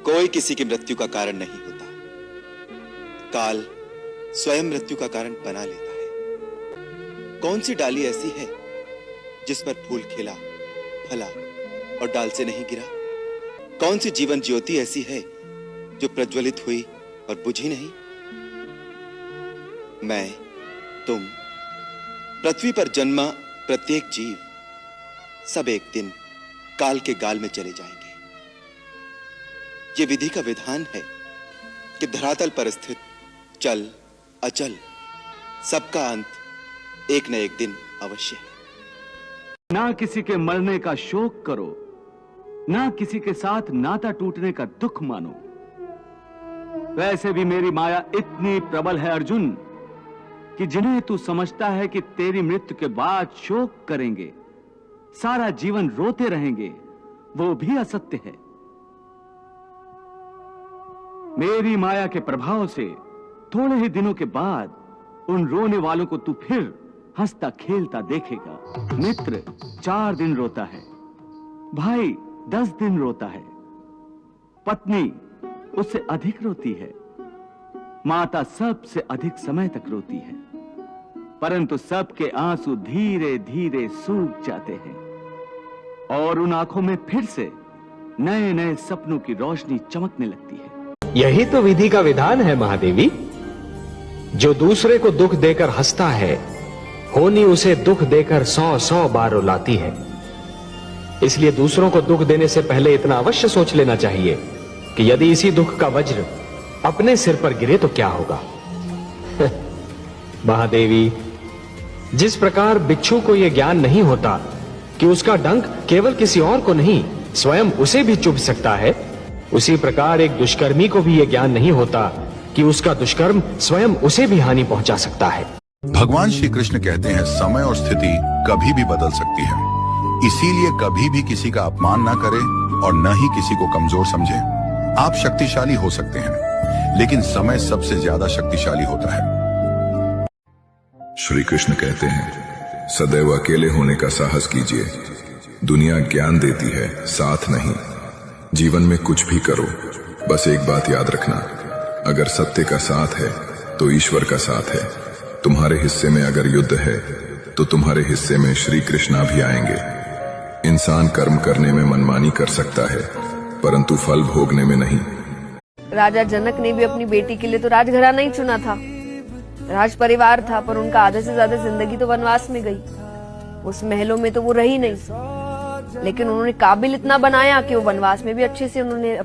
कोई किसी की मृत्यु का कारण नहीं होता। काल स्वयं मृत्यु का कारण बना लेता है। कौन सी डाली ऐसी है जिस पर फूल खिला, फला और डाल से नहीं गिरा? कौन सी जीवन ज्योति ऐसी है जो प्रज्वलित हुई और बुझी नहीं? मैं, तुम, पृथ्वी पर जन्मा प्रत्येक जीव, सब एक दिन काल के गाल में चले जाएंगे। ये विधि का विधान है कि धरातल पर स्थित चल अचल सबका अंत एक न एक दिन अवश्य है। ना किसी के मरने का शोक करो, ना किसी के साथ नाता टूटने का दुख मानो। वैसे भी मेरी माया इतनी प्रबल है अर्जुन कि जिन्हें तू समझता है कि तेरी मृत्यु के बाद शोक करेंगे, सारा जीवन रोते रहेंगे, वो भी असत्य है। मेरी माया के प्रभाव से थोड़े ही दिनों के बाद उन रोने वालों को तू फिर हंसता खेलता देखेगा। मित्र 4 दिन रोता है, भाई 10 दिन रोता है, पत्नी उससे अधिक रोती है, माता सबसे अधिक समय तक रोती है, परंतु सबके आंसू धीरे धीरे सूख जाते हैं और उन आंखों में फिर से नए नए सपनों की रोशनी चमकने लगती है। यही तो विधि का विधान है महादेवी। जो दूसरे को दुख देकर हंसता है, होनी उसे दुख देकर 100 बार रुलाती है। इसलिए दूसरों को दुख देने से पहले इतना अवश्य सोच लेना चाहिए कि यदि इसी दुख का वज्र अपने सिर पर गिरे तो क्या होगा। महादेवी, जिस प्रकार बिच्छू को यह ज्ञान नहीं होता कि उसका डंक केवल किसी और को नहीं स्वयं उसे भी चुभ सकता है, उसी प्रकार एक दुष्कर्मी को भी यह ज्ञान नहीं होता कि उसका दुष्कर्म स्वयं उसे भी हानि पहुंचा सकता है। भगवान श्री कृष्ण कहते हैं समय और स्थिति कभी भी बदल सकती है, इसीलिए कभी भी किसी का अपमान ना करें और न ही किसी को कमजोर समझें। आप शक्तिशाली हो सकते हैं, लेकिन समय सबसे ज्यादा शक्तिशाली होता है। श्री कृष्ण कहते हैं, सदैव अकेले होने का साहस कीजिए। दुनिया ज्ञान देती है, साथ नहीं। जीवन में कुछ भी करो, बस एक बात याद रखना, अगर सत्य का साथ है तो ईश्वर का साथ है। तुम्हारे हिस्से में अगर युद्ध है तो तुम्हारे हिस्से में श्री कृष्णा भी आएंगे। इंसान कर्म करने में मनमानी कर सकता है, परंतु फल भोगने में नहीं। राजा जनक ने भी अपनी बेटी के लिए तो राजघराना नहीं चुना था, राज परिवार था, पर उनका आधे से ज्यादा जिंदगी तो वनवास में गई। उस महलों में तो वो रही नहीं, लेकिन उन्होंने काबिल इतना बनाया कि वो वनवास में भी अच्छे से उन्होंने